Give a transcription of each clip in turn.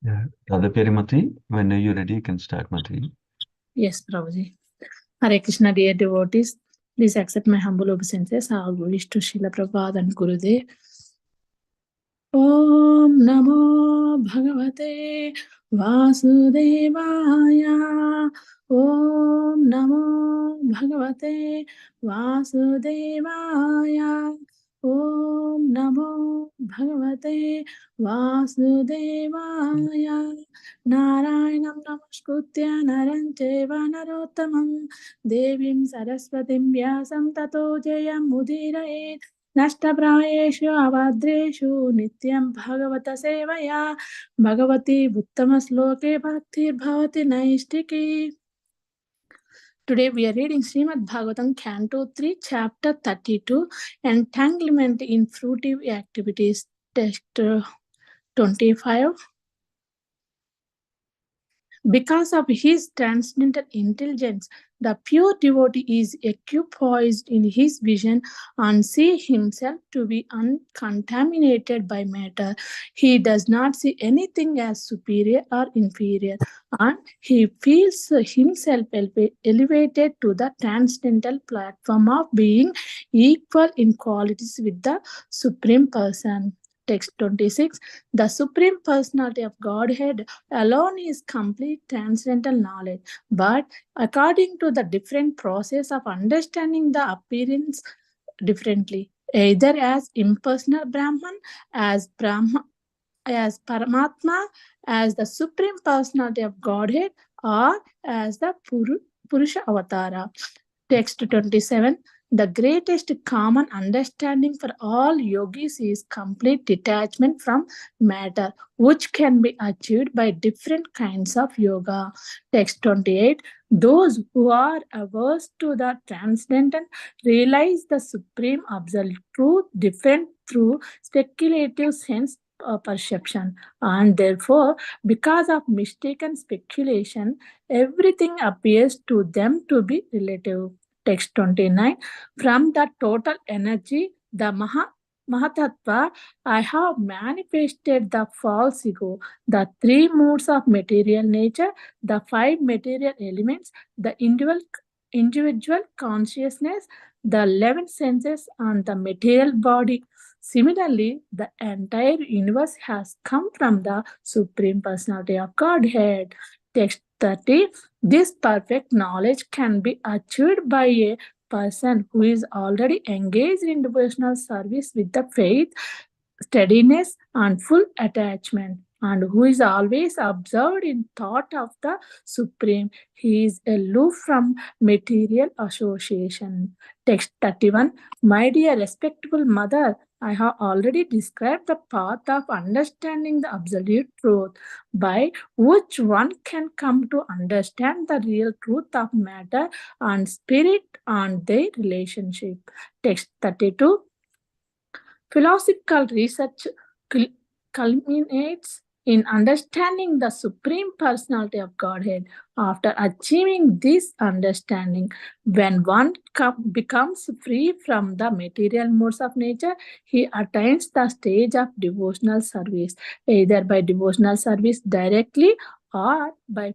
Yeah. Radha Perimati, when you're ready, you can start, Mati. Yes, Prabhuji. Hare Krishna, dear devotees. Please accept my humble obeisances. I wish to Srila Prabhupada and Gurudev. Om Namo Bhagavate Vasudevaya. Om Namo Bhagavate Vasudevaya. Om Namo Bhagavate Vasudevaya. Narayanam Namaskutya Naram Chaiva Narottamam Devim Saraswatim Vyasam Tato Jayam Mudiraye नष्टप्रायेषु अभद्रेषु नित्यं भगवत सेवया Bhagwati उत्तमश्लोके भक्तिर्भवति नैष्टिकी. Today we are reading Srimad Bhagavatam Canto 3, Chapter 32, Entanglement in Fruitive Activities, Text 25. Because of his transcendental intelligence, the pure devotee is equipoised in his vision and sees himself to be uncontaminated by matter. He does not see anything as superior or inferior, and he feels himself elevated to the transcendental platform of being equal in qualities with the Supreme Person. Text 26. The Supreme Personality of Godhead alone is complete transcendental knowledge, but according to the different process of understanding the appearance differently, either as impersonal Brahman, as as Paramatma, as the Supreme Personality of Godhead, or as the Purusha Avatara. Text 27. The greatest common understanding for all yogis is complete detachment from matter, which can be achieved by different kinds of yoga. Text 28. Those who are averse to the transcendental realize the supreme absolute truth different through speculative sense perception, and therefore, because of mistaken speculation, everything appears to them to be relative. Text 29. From the total energy, the Mahatattva, I have manifested the false ego, the three moods of material nature, the five material elements, the individual consciousness, the 11 senses, and the material body. Similarly, the entire universe has come from the Supreme Personality of Godhead. Text 30. This perfect knowledge can be achieved by a person who is already engaged in devotional service with the faith, steadiness, and full attachment, and who is always observed in thought of the Supreme. He is aloof from material association. Text 31. My dear respectable mother, I have already described the path of understanding the absolute truth by which one can come to understand the real truth of matter and spirit and their relationship. Text 32. Philosophical research culminates in understanding the Supreme Personality of Godhead. After achieving this understanding, when one becomes free from the material modes of nature, he attains the stage of devotional service, either by devotional service directly or by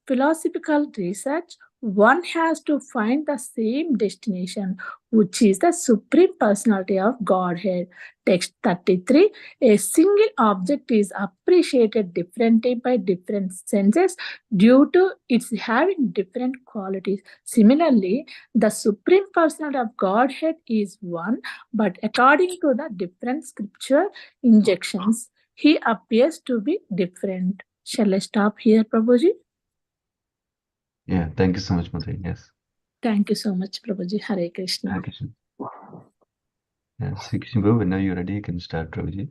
philosophical research. One has to find the same destination, which is the Supreme Personality of Godhead. Text 33. A single object is appreciated differently by different senses due to its having different qualities. Similarly, the Supreme Personality of Godhead is one, but according to the different scripture injections, he appears to be different. Shall I stop here, Prabhuji? Yeah, thank you so much, Mati. Yes. Thank you so much, Prabhuji. Hare Krishna. Hare Krishna. Yeah, Sri Krishna Prabhu, when you're ready, you can start, Prabhuji.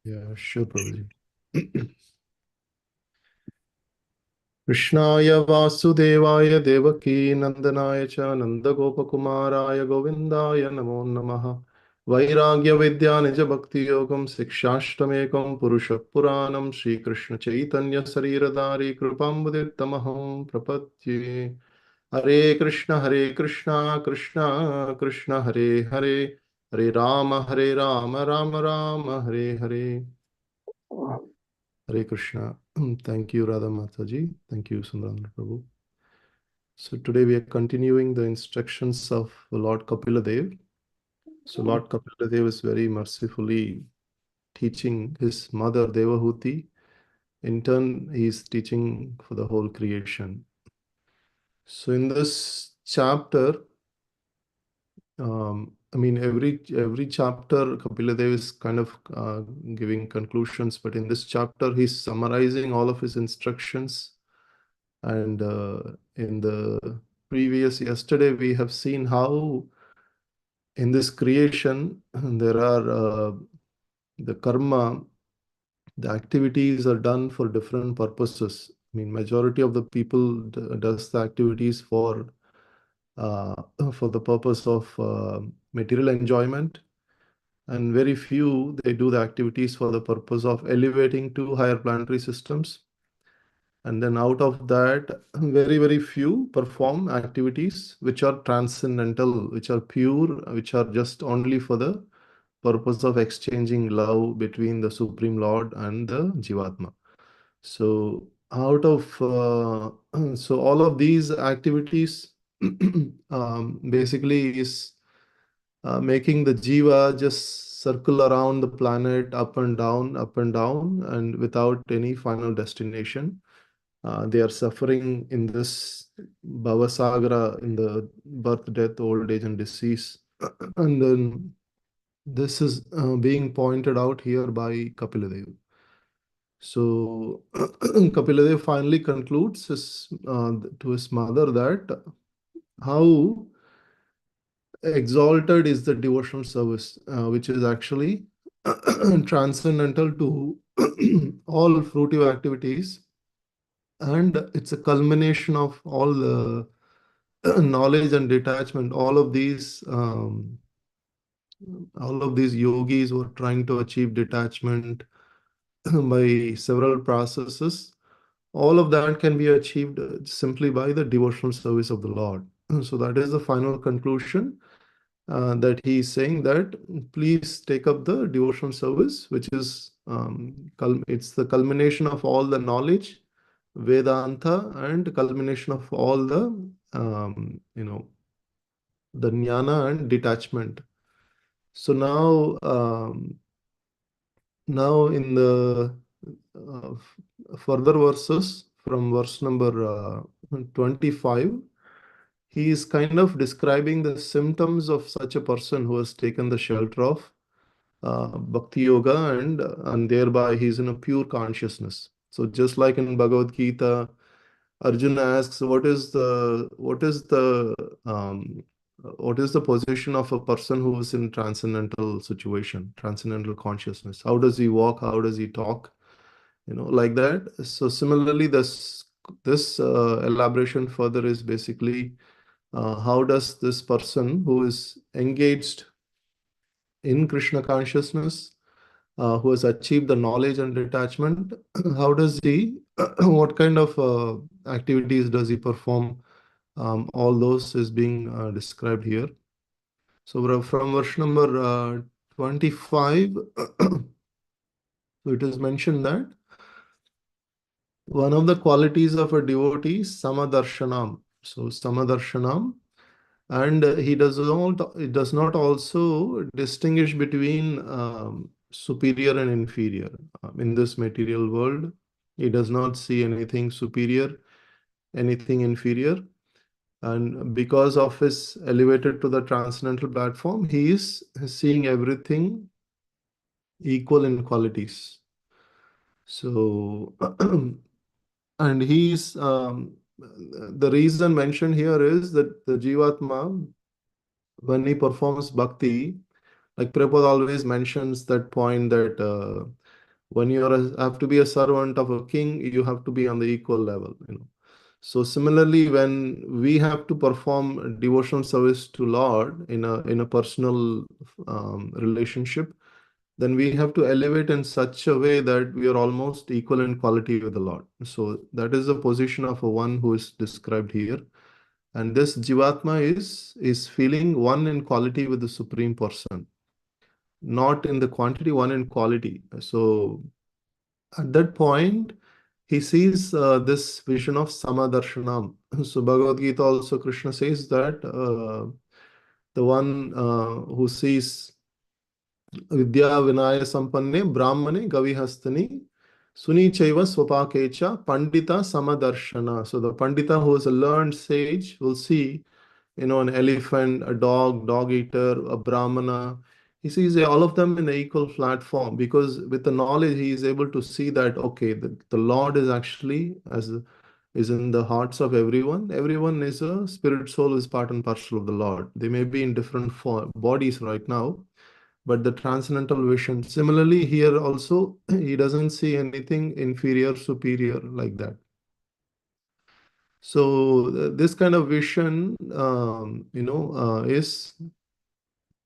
Yeah, sure, Prabhuji. Krishnaya Vasudevaya Devaki Nandanaya Cha Nandagopakumaraya Govindaya Namo Namaha Vairagya Vidya Nija Bhakti Yogam Sikshashtamekam Purusha Puranam Shri Krishna Chaitanya Sariradari Krupambudirtamaham Prapatye Hare Krishna Krishna Krishna Hare Hare Hare Rama Rama Rama Hare Hare Hare Krishna. Thank you, Radha Mataji. Thank you, Sundarendra Prabhu. So today we are continuing the instructions of Lord Kapila Dev. So Lord Kapila Dev is very mercifully teaching his mother Devahuti. In turn, he is teaching for the whole creation. So in this chapter, every chapter Kapila Dev is kind of giving conclusions, but in this chapter he's summarizing all of his instructions. And in the previous yesterday, we have seen how in this creation there are the karma, the activities are done for different purposes. I mean, majority of the people does the activities uh, for the purpose of material enjoyment, and very few they do the activities for the purpose of elevating to higher planetary systems. And then out of that, very few perform activities which are transcendental, which are pure, which are just only for the purpose of exchanging love between the Supreme Lord and the Jivatma. So out of so all of these activities basically is making the jiva just circle around the planet up and down, and without any final destination. They are suffering in this Bhavasagra, in the birth, death, old age, and disease. And then this is being pointed out here by Kapiladev. So Kapiladev finally concludes to his mother that how exalted is the devotional service, which is actually transcendental to all fruitive activities, and it's a culmination of all the knowledge and detachment. All of these yogis were trying to achieve detachment by several processes. All of that can be achieved simply by the devotional service of the Lord. So that is the final conclusion, that he is saying that please take up the devotional service, which is it's the culmination of all the knowledge, Vedanta, and culmination of all the the jnana and detachment. So now in the further verses from verse number 25, he is kind of describing the symptoms of such a person who has taken the shelter of bhakti yoga, and thereby he is in a pure consciousness. So just like in Bhagavad Gita, Arjuna asks, what is the position of a person who is in transcendental situation, transcendental consciousness? How does he walk? How does he talk? Like that. So similarly, this elaboration further is basically how does this person who is engaged in Krishna consciousness, who has achieved the knowledge and detachment, how does he, what kind of activities does he perform? All those is being described here. So from verse number 25, it is mentioned that one of the qualities of a devotee is samadarshanam. So samadarshanam, and it does not also distinguish between superior and inferior. In this material world, he does not see anything superior, anything inferior. And because of his elevated to the transcendental platform, he is seeing everything equal in qualities. So, and the reason mentioned here is that the Jivatma, when he performs bhakti, like Prabhupada always mentions that point that when you have to be a servant of a king, you have to be on the equal level. So similarly, when we have to perform devotional service to Lord in a personal relationship, then we have to elevate in such a way that we are almost equal in quality with the Lord. So that is the position of a one who is described here. And this Jivatma is feeling one in quality with the Supreme Person, not in the quantity, one in quality. So at that point, he sees this vision of Samadarshanam. So Bhagavad Gita also, Krishna says that the one who sees Vidya Vinaya Sampanne Brahmane Gavihastani Suni Chaiva Swapakecha Pandita Samadarshana. So the Pandita, who is a learned sage, will see, an elephant, a dog eater, a brahmana. He sees all of them in an equal platform, because with the knowledge he is able to see that, okay, the Lord is actually is in the hearts of everyone. Everyone is a spirit soul, is part and parcel of the Lord. They may be in different bodies right now, but the transcendental vision. Similarly, here also he doesn't see anything inferior, superior like that. So this kind of vision, is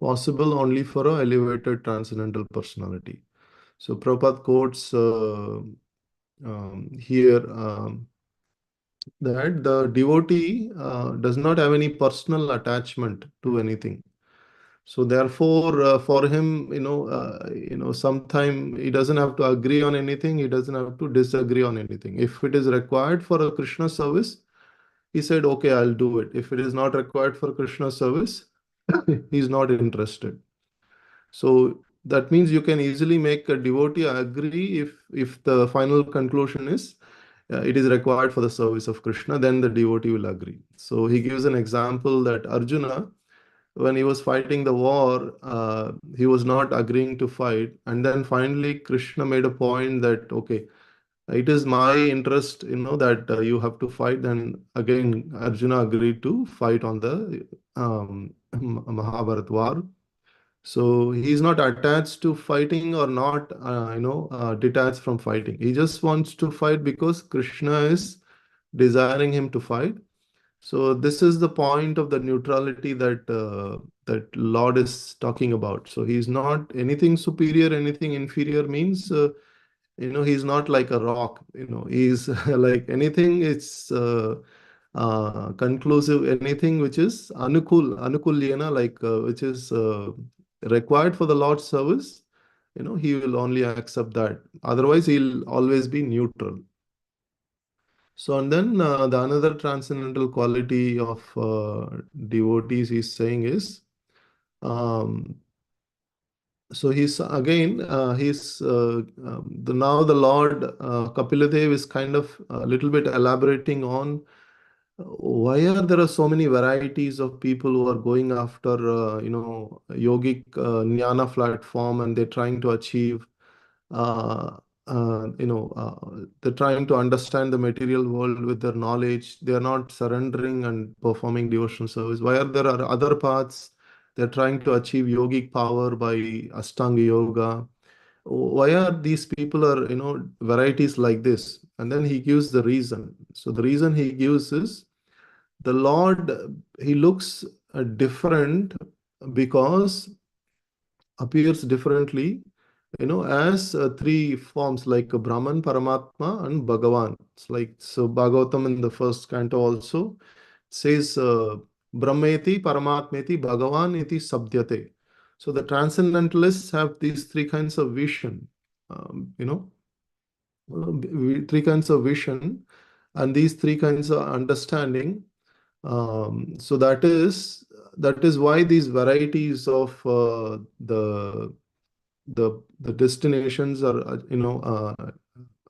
possible only for a elevated transcendental personality. So Prabhupada quotes here that the devotee does not have any personal attachment to anything. So therefore, for him, sometime he doesn't have to agree on anything. He doesn't have to disagree on anything. If it is required for a Krishna service, he said, okay, I'll do it. If it is not required for Krishna service, he's not interested. So that means you can easily make a devotee agree if the final conclusion is it is required for the service of Krishna, then the devotee will agree. So he gives an example that Arjuna, when he was fighting the war, he was not agreeing to fight. And then finally, Krishna made a point that, okay, it is my interest, that you have to fight. Then again, Arjuna agreed to fight on the Mahabharat war. So he's not attached to fighting or not, detached from fighting. He just wants to fight because Krishna is desiring him to fight. So this is the point of the neutrality that Lord is talking about. So he's not anything superior, anything inferior. Means he's not like a rock. He's like anything. It's conclusive. Anything which is anukulyena, like which is required for the Lord's service. He will only accept that. Otherwise, he'll always be neutral. So, and then the another transcendental quality of devotees he's saying is, so he's again, now the Lord Kapiladev is kind of a little bit elaborating on why are there so many varieties of people who are going after, yogic jnana platform, and they're trying to achieve they're trying to understand the material world with their knowledge. They are not surrendering and performing devotional service. Why are there other paths? They're trying to achieve yogic power by Ashtanga yoga. Why are these people are, varieties like this? And then he gives the reason. So the reason he gives is the Lord, he looks different because appears differently, as three forms like Brahman, Paramatma, and Bhagavan. It's like, so Bhagavatam in the first canto also says Brahmeti, Paramatmeti, Bhagavan iti Sabdyate. So the transcendentalists have these three kinds of vision, three kinds of vision, and these three kinds of understanding. So that is why these varieties of the destinations are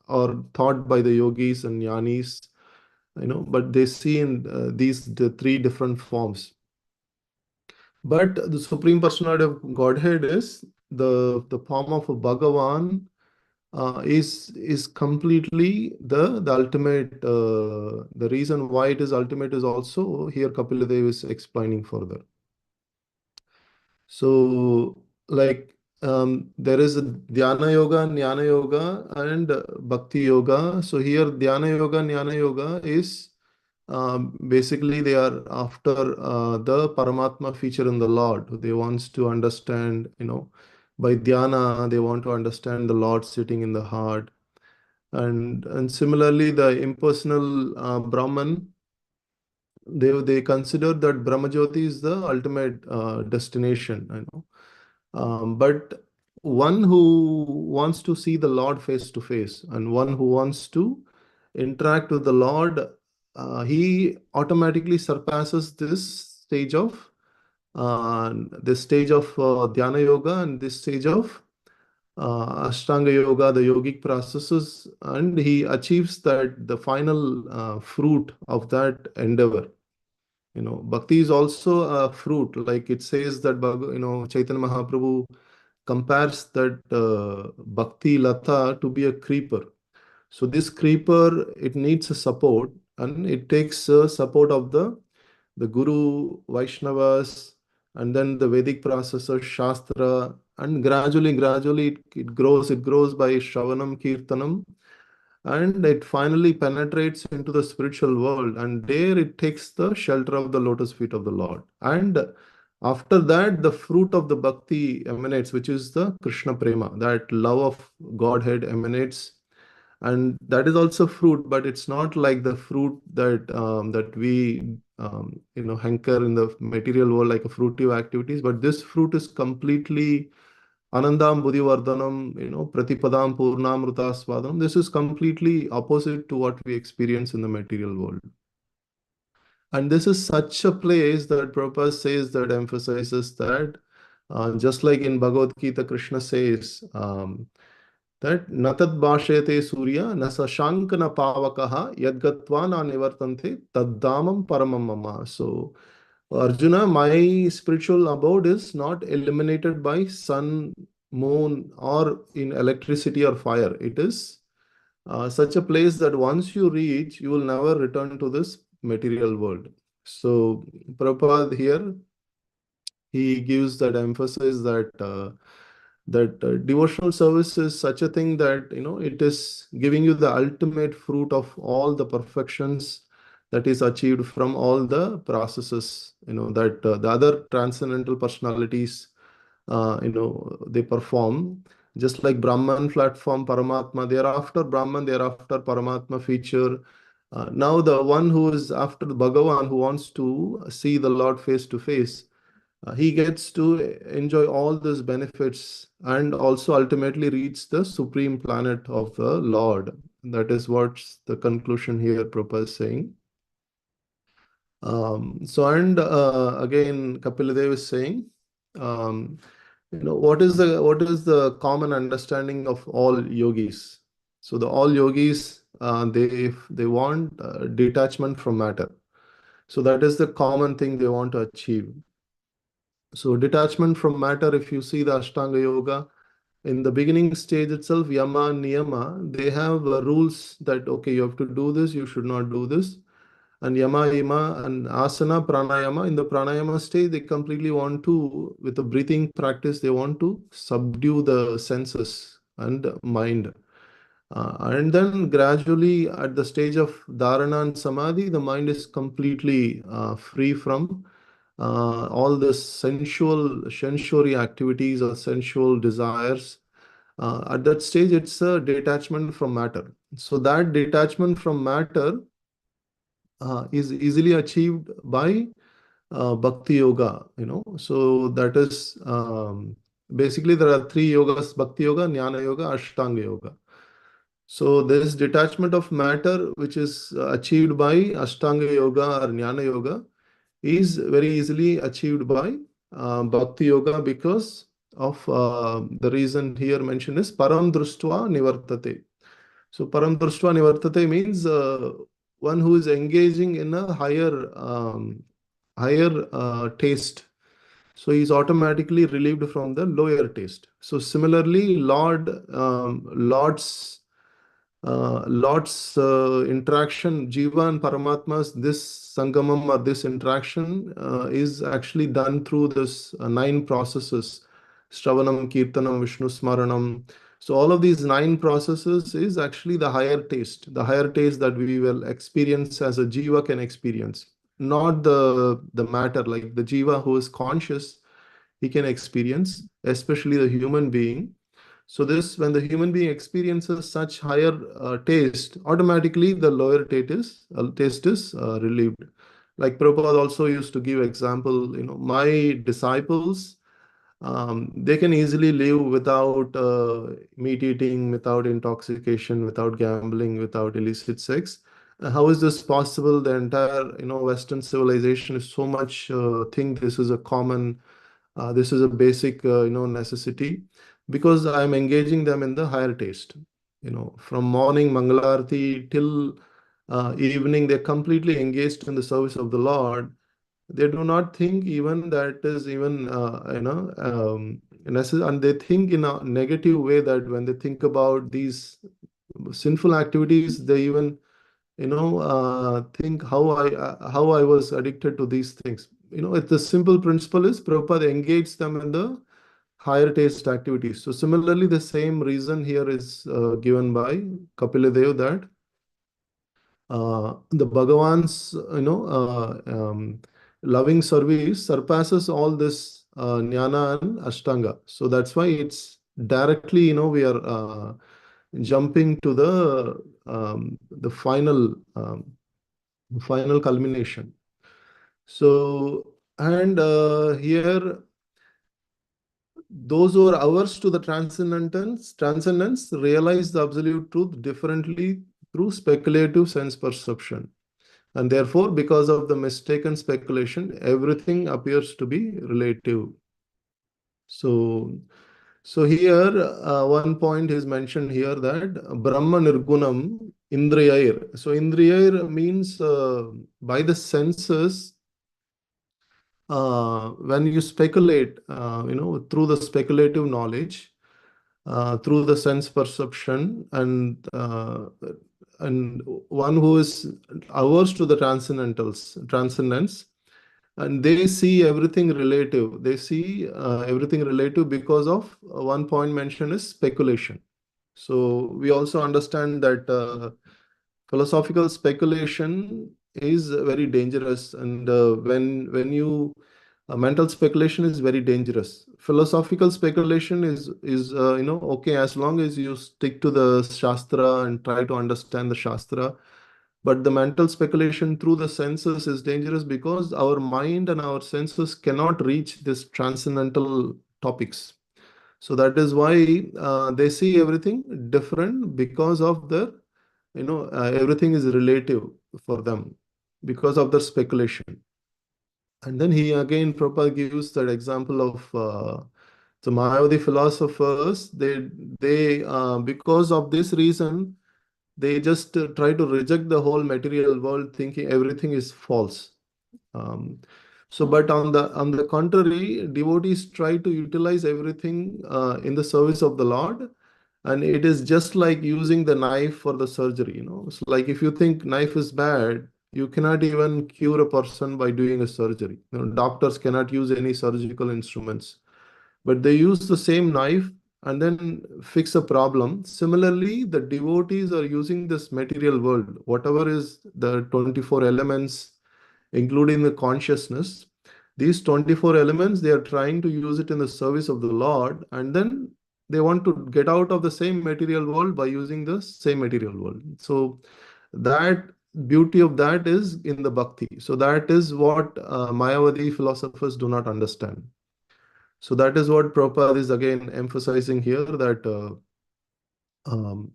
are thought by the yogis and jnanis, but they see in the three different forms. But the Supreme Personality of Godhead is the form of a Bhagavan, is completely the ultimate. The reason why it is ultimate is also here Kapiladev is explaining further. So, like, there is a Dhyana Yoga, Jnana Yoga, and Bhakti Yoga. So here, Dhyana Yoga, Jnana Yoga is basically they are after the Paramatma feature in the Lord. They wants to understand, by Dhyana, they want to understand the Lord sitting in the heart. And similarly, the impersonal Brahman, they consider that Brahmajyoti is the ultimate destination, but one who wants to see the Lord face to face and one who wants to interact with the Lord, he automatically surpasses this stage of Dhyana Yoga and this stage of Ashtanga Yoga, the yogic processes, and he achieves that the final fruit of that endeavor. Bhakti is also a fruit, like it says that Chaitanya Mahaprabhu compares that Bhakti Lata to be a creeper. So this creeper, it needs a support, and it takes support of the Guru, Vaishnavas, and then the Vedic processor, Shastra, and gradually it grows by Shravanam, Kirtanam, and it finally penetrates into the spiritual world, and there it takes the shelter of the lotus feet of the Lord. And after that, the fruit of the bhakti emanates, which is the Krishna prema, that love of Godhead emanates, and that is also fruit, but it's not like the fruit that we hanker in the material world, like a fruitive activities. But this fruit is completely Anandam Buddhivardhanam, Pratipadam Purnamruta Swadam. This is completely opposite to what we experience in the material world. And this is such a place that Prabhupada says, that emphasizes that, just like in Bhagavad Gita, Krishna says that Natad Bhashete Surya Nasashankana Pavakaha Yadgatva na Nivartante Taddamam Paramam Mama. So Arjuna, my spiritual abode is not eliminated by sun, moon, or in electricity or fire. It is such a place that once you reach, you will never return to this material world. So Prabhupada here, he gives that emphasis that devotional service is such a thing that it is giving you the ultimate fruit of all the perfections that is achieved from all the processes that the other transcendental personalities they perform. Just like Brahman platform, Paramatma, they are after Brahman, they are after Paramatma feature. Now the one who is after Bhagavan, who wants to see the Lord face to face, he gets to enjoy all these benefits and also ultimately reach the supreme planet of the Lord. That is what's the conclusion here Prabhupada is saying. Again, Kapiladev is saying, what is the common understanding of all yogis? So the all yogis, they want detachment from matter. So that is the common thing they want to achieve. So detachment from matter, if you see the Ashtanga Yoga, in the beginning stage itself, Yama, Niyama, they have rules that, okay, you have to do this, you should not do this. And Yama, Yama, and Asana, Pranayama, in the Pranayama stage, they completely want to, with the breathing practice, they want to subdue the senses and mind. And then gradually at the stage of Dharana and Samadhi, the mind is completely free from all the sensory activities or sensual desires. At that stage, it's a detachment from matter. So that detachment from matter is easily achieved by Bhakti Yoga. So that is basically there are three yogas: Bhakti Yoga, Jnana Yoga, Ashtanga Yoga. So this detachment of matter, which is achieved by Ashtanga Yoga or Jnana Yoga, is very easily achieved by Bhakti Yoga because of the reason here mentioned is Param Društva Nivartate. So Param Društva Nivartate means one who is engaging in a higher taste. So he's automatically relieved from the lower taste. So similarly, Lord's interaction, Jiva and Paramatma's, this Sangamam or this interaction is actually done through this 9 processes: Shravanam, Kirtanam, Vishnu Smaranam. So all of these 9 processes is actually the higher taste that we will experience as a Jiva can experience. Not the matter, like the Jiva who is conscious, he can experience, especially the human being. So this, when the human being experiences such higher taste, automatically the lower taste is relieved. Like Prabhupada also used to give example, my disciples, they can easily live without meat eating, without intoxication, without gambling, without illicit sex. How is this possible? The entire, Western civilization is so much think this is a common, this is a basic, necessity, because I'm engaging them in the higher taste. From morning Mangalarti till evening, they're completely engaged in the service of the Lord. They do not think even that is even necessary, and they think in a negative way, that when they think about these sinful activities, they even think how I was addicted to these things. It's the simple principle is Prabhupada engage them in the higher taste activities. So similarly, the same reason here is given by Kapila Dev, that the Bhagavan's loving service surpasses all this jnana and ashtanga. So that's why it's directly, we are jumping to the final culmination. So, and here, those who are averse to the transcendence realize the absolute truth differently through speculative sense perception. And therefore, because of the mistaken speculation, everything appears to be relative. So, here, one point is mentioned here, that Brahma Nirgunam Indriyair. So Indriyair means by the senses, when you speculate, through the speculative knowledge, through the sense perception, and one who is averse to the transcendence, and they see everything relative. They see everything relative because of one point mentioned is speculation. So we also understand that philosophical speculation is very dangerous, and when you mental speculation is very dangerous. Philosophical speculation is okay, as long as you stick to the shastra and try to understand the shastra. But the mental speculation through the senses is dangerous, because our mind and our senses cannot reach this transcendental topics. So that is why they see everything different, because of the everything is relative for them, because of the speculation. And then he again, Prabhupada gives that example of the Mayavadi philosophers. They because of this reason, they just try to reject the whole material world, thinking everything is false. But on the contrary, devotees try to utilize everything in the service of the Lord. And it is just like using the knife for the surgery. It's like, if you think knife is bad, you cannot even cure a person by doing a surgery. Doctors cannot use any surgical instruments, but they use the same knife and then fix a problem. Similarly, the devotees are using this material world, whatever is the 24 elements, including the consciousness. These 24 elements, they are trying to use it in the service of the Lord, and then they want to get out of the same material world by using the same material world. So that beauty of that is in the bhakti. So that is what Mayavadi philosophers do not understand. So that is what Prabhupada is again emphasizing here, that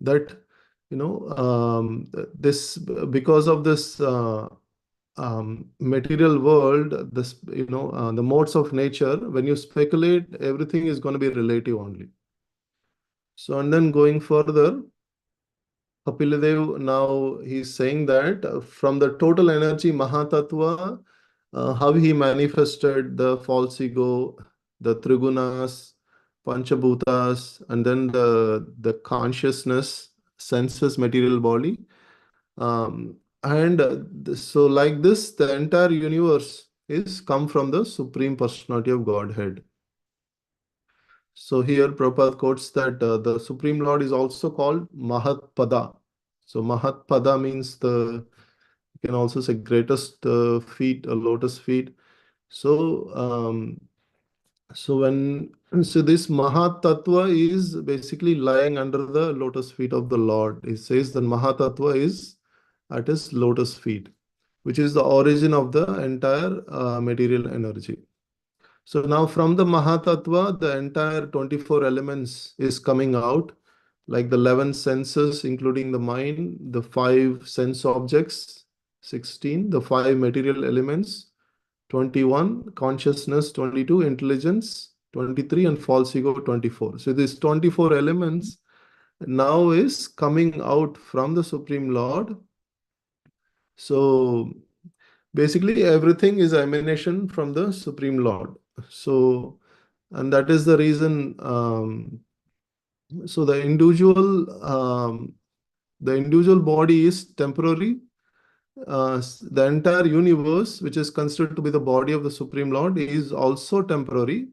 that this, because of this material world, this the modes of nature, when you speculate, everything is going to be relative only. So, and then going further, Kapiladev, now he's saying that from the total energy Mahatattva, how he manifested the false ego, the Trigunas, Panchabhutas, and then the consciousness, senses, material body. So like this, the entire universe is come from the Supreme Personality of Godhead. So here Prabhupada quotes that the Supreme Lord is also called Mahatpada. So Mahatpada means you can also say greatest feet, or lotus feet. So this Mahatattva is basically lying under the lotus feet of the Lord. He says that Mahatattva is at his lotus feet, which is the origin of the entire material energy. So now from the Mahatattva, the entire 24 elements is coming out, like the 11 senses, including the mind, the 5 sense objects, 16, the 5 material elements, 21, consciousness, 22, intelligence, 23, and false ego, 24. So these 24 elements now is coming out from the Supreme Lord. So basically everything is emanation from the Supreme Lord. So, and that is the reason, so the individual body is temporary. The entire universe, which is considered to be the body of the Supreme Lord, is also temporary.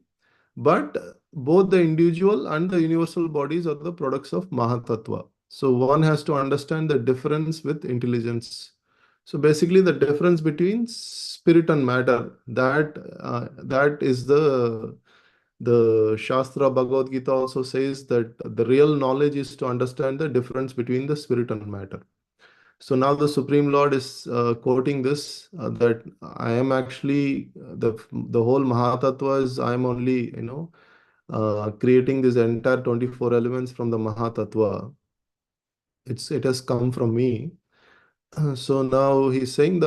But both the individual and the universal bodies are the products of Mahatattva. So one has to understand the difference with intelligence. So basically, the difference between spirit and matter, that is the Shastra Bhagavad Gita also says that the real knowledge is to understand the difference between the spirit and matter. So now the Supreme Lord is quoting this, that I am actually the whole Mahatattva is I am only creating this entire 24 elements from the Mahatattva. It has come from me. So now he's saying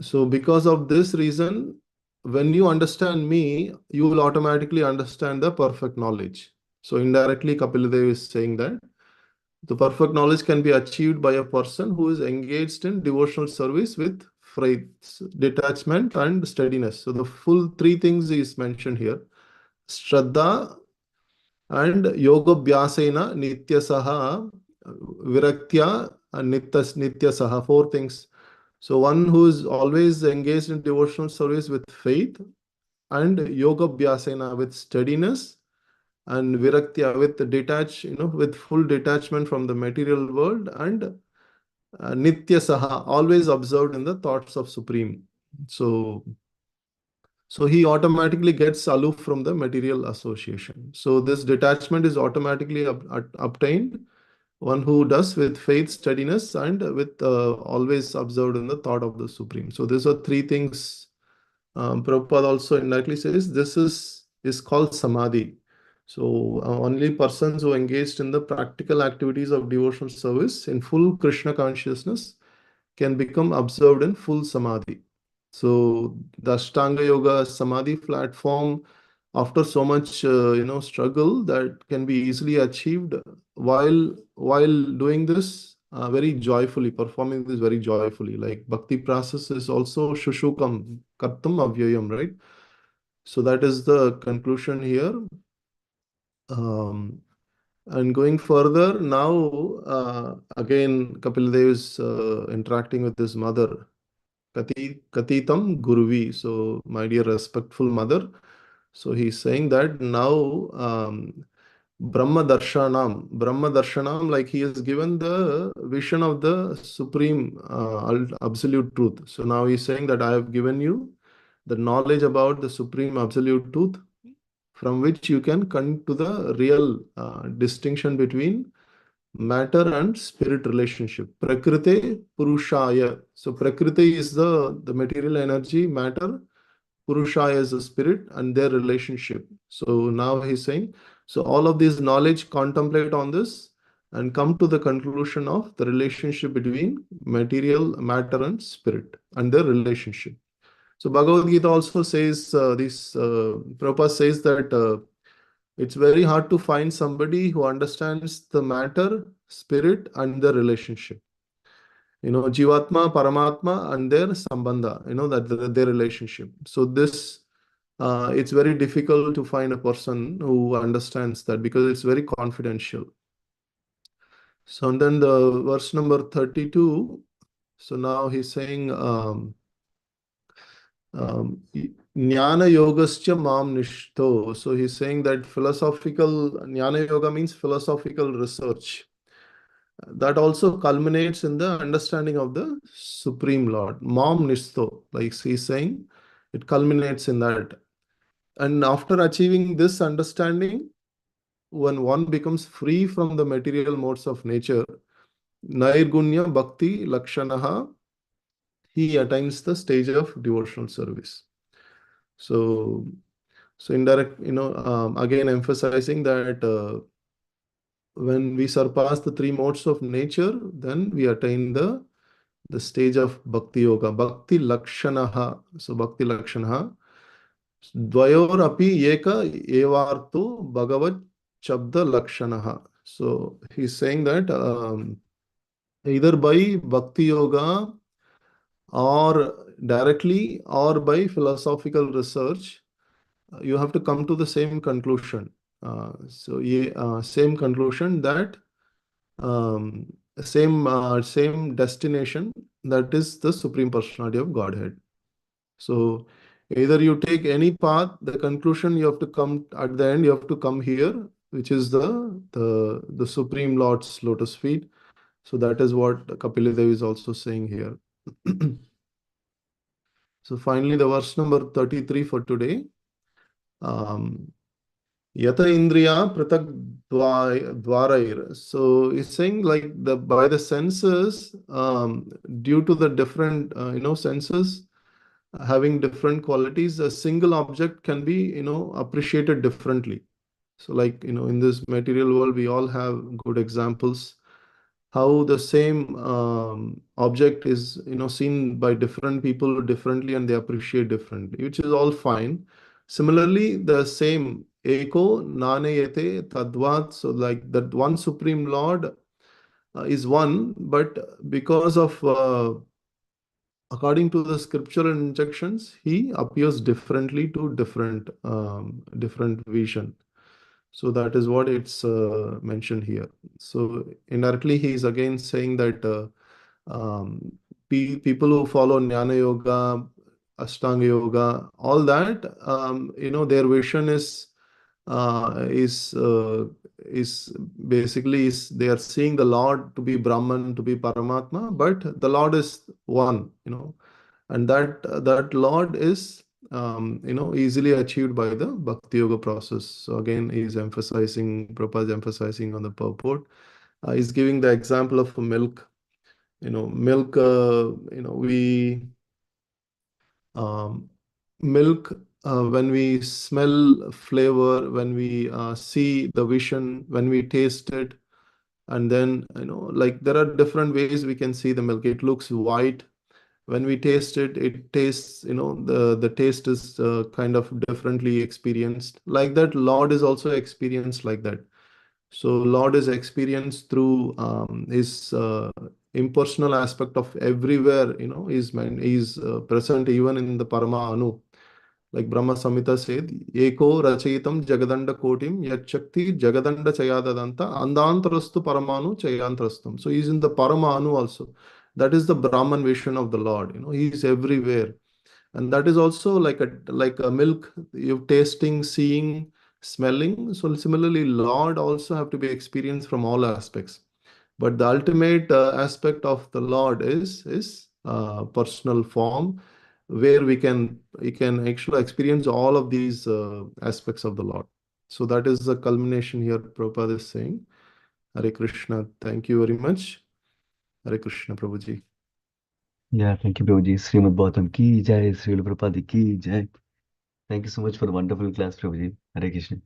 so because of this reason, when you understand me, you will automatically understand the perfect knowledge. So indirectly, Kapila is saying that the perfect knowledge can be achieved by a person who is engaged in devotional service with faith, detachment, and steadiness. So the full 3 things is mentioned here. Shraddha and Yogabhyasena Nityasaha Viraktya and Nityasaha, 4 things. So one who is always engaged in devotional service with faith, and Yogabhyasena with steadiness, and Viraktya with full detachment from the material world, and Nityasaha, always observed in the thoughts of Supreme. So he automatically gets aloof from the material association. So this detachment is automatically obtained, one who does with faith, steadiness, and with always observed in the thought of the Supreme. So these are 3 things. Prabhupada also indirectly says this is called Samadhi. So only persons who engaged in the practical activities of devotional service in full Krishna consciousness can become observed in full Samadhi. So the Ashtanga Yoga Samadhi platform, after so much struggle, that can be easily achieved while doing this very joyfully, performing this very joyfully. Like bhakti process is also shushukam kartam avyayam, right? So that is the conclusion here. And going further, now again Kapil Dev is interacting with his mother, Katitam Guruvi. So, my dear respectful mother. So he's saying that now Brahma Darshanam, like he has given the vision of the supreme absolute truth. So now he's saying that I have given you the knowledge about the supreme absolute truth, from which you can come to the real distinction between matter and spirit relationship. Prakriti Purushaya. So Prakriti is the material energy, matter. Purushaya is the spirit, and their relationship. So now he's saying, so all of this knowledge, contemplate on this and come to the conclusion of the relationship between material, matter, and spirit, and their relationship. So Bhagavad Gita also says Prabhupada says that it's very hard to find somebody who understands the matter, spirit, and the relationship. Jivatma, Paramatma, and their sambandha, that their relationship. So this, it's very difficult to find a person who understands that, because it's very confidential. So and then the verse number 32. So now he's saying, Jnana yogascha mam nishto. So he's saying that Jnana yoga means philosophical research. That also culminates in the understanding of the Supreme Lord. Mam nishto, like he's saying, it culminates in that. And after achieving this understanding, when one becomes free from the material modes of nature, Nairgunya Bhakti Lakshanaha, he attains the stage of devotional service. So, so indirect, again emphasizing that when we surpass the three modes of nature, then we attain the stage of bhakti yoga, bhakti lakshanaha. So bhakti lakshanaha, dvayorapi eka evarto bhagavat shabda lakshanaha. So he's saying that either by bhakti yoga or directly or by philosophical research, you have to come to the same conclusion. Same conclusion that um, same destination, that is the Supreme Personality of Godhead. So either you take any path, the conclusion you have to come at the end, you have to come here, which is the Supreme Lord's lotus feet. So that is what Kapila Dev is also saying here. So finally, the verse number 33 for today. Yata indriya pratak dwarair. So it's saying like by the senses, due to the different senses having different qualities, a single object can be appreciated differently. So like in this material world, we all have good examples how the same object is seen by different people differently and they appreciate differently, which is all fine. Similarly, the same eko nanayate tadvat, so like that one Supreme Lord is one, but because of according to the scriptural injections, he appears differently to different vision. So that is what it's mentioned here. So indirectly, he is again saying that people who follow Jnana Yoga, Ashtanga Yoga, all that, their vision is basically is they are seeing the Lord to be Brahman, to be Paramatma, but the Lord is one, and that Lord is easily achieved by the Bhakti Yoga process. So again, Prabhupada is emphasizing on the purport. He's giving the example of milk. Milk, we milk, when we smell flavor, when we see the vision, when we taste it, and then like there are different ways we can see the milk. It looks white. When we taste it, it tastes, the taste is kind of differently experienced. Like that, Lord is also experienced like that. So Lord is experienced through his impersonal aspect of everywhere. He's present even in the Parama Anu. Like Brahma Samhita said, Eko Rachayitam Jagadanda Kotim Yachakti Jagadanda Chayadadanta Andantarastu Paramanu Chayantrastum. So he's in the Paramanu also. That is the Brahman vision of the Lord. He is everywhere. And that is also like a milk, you're tasting, seeing, smelling. So similarly, Lord also have to be experienced from all aspects. But the ultimate aspect of the Lord is personal form, where we can actually experience all of these aspects of the Lord. So that is the culmination here. Prabhupada is saying, Hare Krishna. Thank you very much. Hare Krishna, Prabhuji. Yeah, thank you, Prabhuji. Srimad Bhagavatam ki jai, Srila Prabhupada ki jai. Thank you so much for the wonderful class, Prabhuji. Hare Krishna.